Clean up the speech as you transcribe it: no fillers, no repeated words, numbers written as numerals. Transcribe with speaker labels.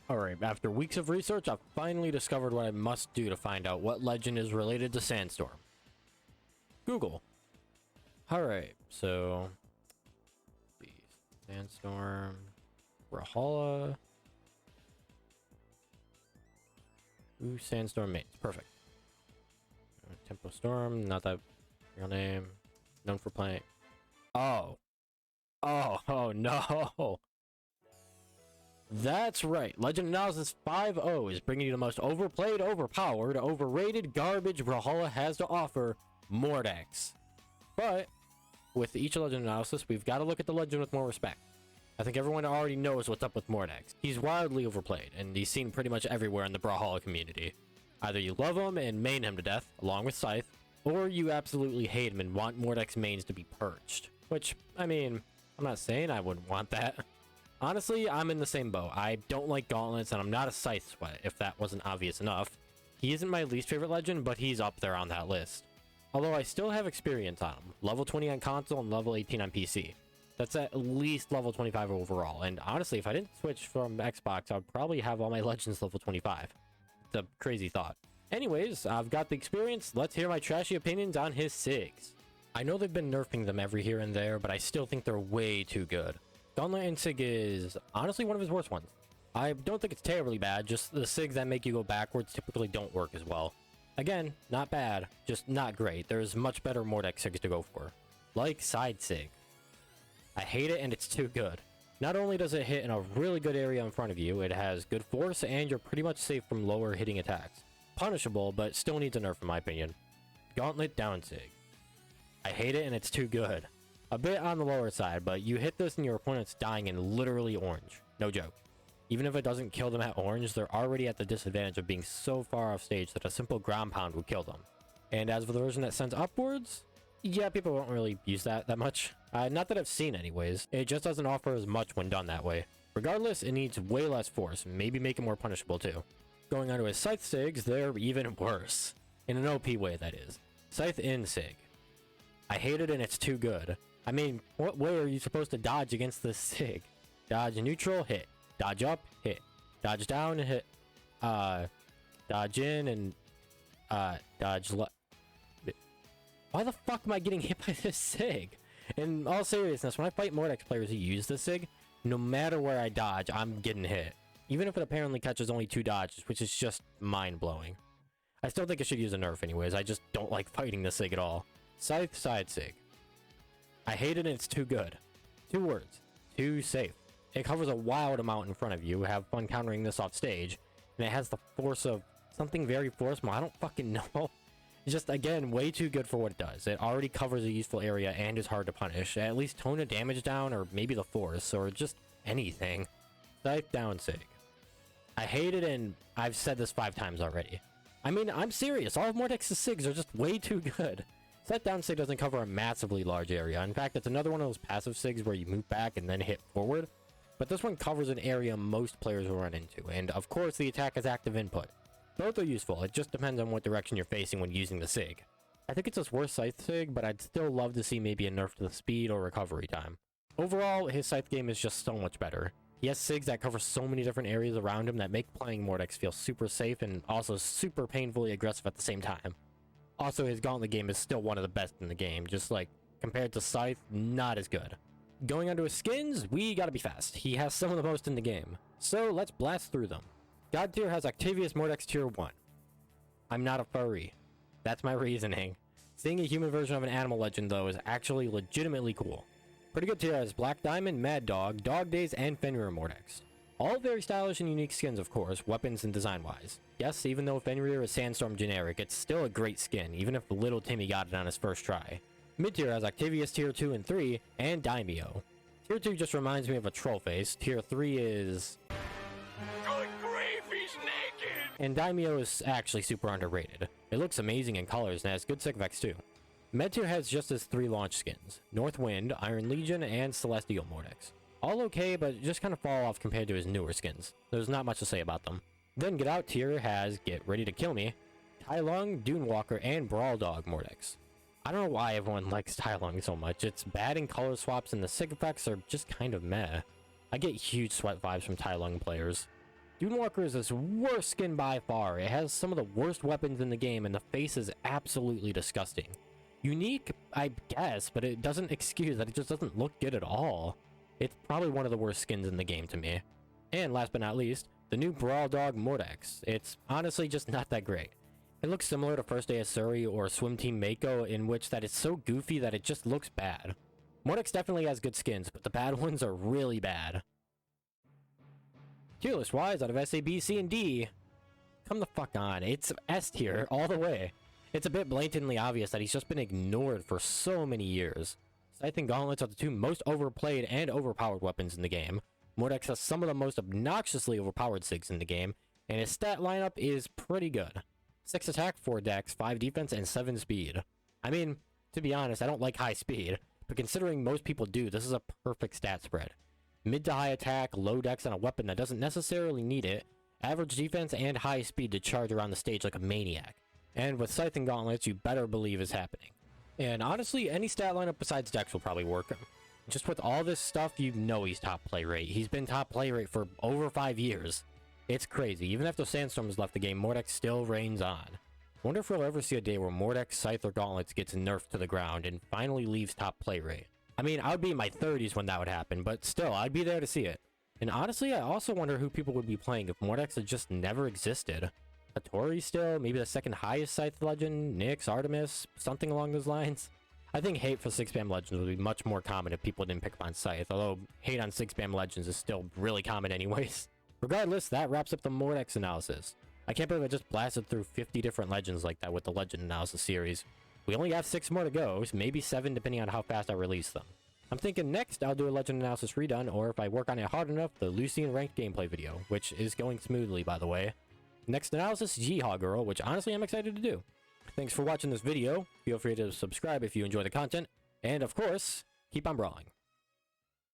Speaker 1: Alright, after weeks of research, I've finally discovered what I must do to find out what legend is related to Sandstorm. Google. Alright, so... Sandstorm... Brawlhalla... Ooh, Sandstorm mains. Perfect. Tempo Storm, not that real name. Known for playing... Oh. Oh no! That's right. Legend Analysis 5.0 is bringing you the most overplayed, overpowered, overrated garbage Brawlhalla has to offer, Mordex. But with each legend analysis, we've got to look at the legend with more respect. I think everyone already knows what's up with Mordex. He's wildly overplayed, and he's seen pretty much everywhere in the Brawlhalla community. Either you love him and main him to death, along with Scythe, or you absolutely hate him and want Mordex mains to be purged. Which, I mean, I'm not saying I wouldn't want that. Honestly, I'm in the same boat. I don't like gauntlets, and I'm not a Scythe sweat, if that wasn't obvious enough. He isn't my least favorite legend, but he's up there on that list. Although I still have experience on him. Level 20 on console and level 18 on PC. That's at least level 25 overall, and honestly, if I didn't switch from Xbox, I would probably have all my legends level 25. It's a crazy thought. Anyways, I've got the experience. Let's hear my trashy opinions on his SIGs. I know they've been nerfing them every here and there, but I still think they're way too good. Gauntlet and SIG is honestly one of his worst ones. I don't think it's terribly bad, just the SIGs that make you go backwards typically don't work as well. Again, not bad, just not great. There's much better Mordex SIGs to go for. Like Side SIG. I hate it and it's too good. Not only does it hit in a really good area in front of you, it has good force and you're pretty much safe from lower hitting attacks. Punishable, but still needs a nerf in my opinion. Gauntlet Down SIG. I hate it and it's too good. A bit on the lower side, but you hit this and your opponent's dying in literally orange. No joke. Even if it doesn't kill them at orange, they're already at the disadvantage of being so far off stage that a simple ground pound would kill them. And as for the version that sends upwards, yeah, people don't really use that much. Not that I've seen anyways. It just doesn't offer as much when done that way. Regardless, it needs way less force, maybe make it more punishable too. Going on to his Scythe SIGs, they're even worse. In an OP way, that is. Scythe in SIG. I hate it and it's too good. I mean, what way are you supposed to dodge against this SIG? Dodge neutral, hit. Dodge up, hit. Dodge down, hit. Dodge in, and dodge left. Why the fuck am I getting hit by this SIG? In all seriousness, when I fight Mordex players who use this SIG, no matter where I dodge, I'm getting hit. Even if it apparently catches only 2 dodges, which is just mind-blowing. I still think it should use a nerf anyways, I just don't like fighting the SIG at all. Scythe Side SIG. I hate it and it's too good. 2 words. Too safe. It covers a wild amount in front of you, have fun countering this off stage, and it has the force of something very forceful, I don't fucking know. It's just, again, way too good for what it does. It already covers a useful area and is hard to punish. At least tone the damage down, or maybe the force, or just anything. Scythe Down SIG. I hate it and I've said this 5 times already. I mean, I'm serious, all of Mordex's SIGs are just way too good. Scythe Down SIG doesn't cover a massively large area. In fact, it's another one of those passive SIGs where you move back and then hit forward. But this one covers an area most players will run into, and of course the attack has active input. Both are useful, it just depends on what direction you're facing when using the SIG. I think it's his worst Scythe SIG, but I'd still love to see maybe a nerf to the speed or recovery time. Overall, his Scythe game is just so much better. He has SIGs that cover so many different areas around him that make playing Mordex feel super safe and also super painfully aggressive at the same time. Also, his Gauntlet game is still one of the best in the game, just like, compared to Scythe, not as good. Going on to his skins, we gotta be fast. He has some of the most in the game. So, let's blast through them. God tier has Octavius Mordex tier 1. I'm not a furry. That's my reasoning. Seeing a human version of an animal legend, though, is actually legitimately cool. Pretty good tier has Black Diamond, Mad Dog, Dog Days, and Fenrir Mordex. All very stylish and unique skins, of course, weapons and design-wise. Yes, even though Fenrir is Sandstorm generic, it's still a great skin, even if little Timmy got it on his first try. Mid-tier has Octavius tier 2 and 3, and Daimyo. Tier 2 just reminds me of a troll face, tier 3 is... Good grief, he's naked! And Daimyo is actually super underrated. It looks amazing in colors and has good sig effects too. Med-tier has just his 3 launch skins, North Wind, Iron Legion, and Celestial Mordex. All okay, but just kind of fall off compared to his newer skins. There's not much to say about them. Then Get Out tier has Get Ready to Kill Me, Tai Lung, Dune Walker, and Brawl Dog Mordex. I don't know why everyone likes Tai Lung so much. It's bad in color swaps and the sig effects are just kind of meh. I get huge sweat vibes from Tai Lung players. Dunewalker is its worst skin by far. It has some of the worst weapons in the game, and the face is absolutely disgusting. Unique, I guess, but it doesn't excuse that it just doesn't look good at all. It's probably one of the worst skins in the game to me. And last but not least, the new Brawl Dog Mordex. It's honestly just not that great. It looks similar to First Day of Surrey or Swim Team Mako, in which that it's so goofy that it just looks bad. Mordex definitely has good skins, but the bad ones are really bad. Tierlist wise out of S, A, B, C, and D. Come the fuck on. It's S tier all the way. It's a bit blatantly obvious that he's just been ignored for so many years. Scythe and Gauntlets are the two most overplayed and overpowered weapons in the game. Mordex has some of the most obnoxiously overpowered SIGs in the game, and his stat lineup is pretty good. 6 attack, 4 dex, 5 defense, and 7 speed. I mean, to be honest, I don't like high speed, but considering most people do, this is a perfect stat spread. Mid to high attack, low dex on a weapon that doesn't necessarily need it, average defense, and high speed to charge around the stage like a maniac. And with Scythe and Gauntlets, you better believe is happening. And honestly, any stat lineup besides dex will probably work. Just with all this stuff, you know he's top play rate. He's been top play rate for over 5 years. It's crazy. Even after Sandstorm has left the game, Mordex still reigns on. Wonder if we'll ever see a day where Mordex, Scythe, or Gauntlets gets nerfed to the ground and finally leaves top play rate. I mean, I would be in my 30s when that would happen, but still, I'd be there to see it. And honestly, I also wonder who people would be playing if Mordex had just never existed. Hattori still? Maybe the second highest Scythe legend? Nyx, Artemis? Something along those lines? I think hate for 6-spam legends would be much more common if people didn't pick up on Scythe, although hate on 6-spam legends is still really common anyways. Regardless, that wraps up the Mordex analysis. I can't believe I just blasted through 50 different legends like that with the legend analysis series. We only have 6 more to go, maybe 7 depending on how fast I release them. I'm thinking next I'll do a legend analysis redone, or if I work on it hard enough, the Lucian ranked gameplay video, which is going smoothly by the way. Next analysis, Yeehaw Girl, which honestly I'm excited to do. Thanks for watching this video, feel free to subscribe if you enjoy the content, and of course, keep on brawling.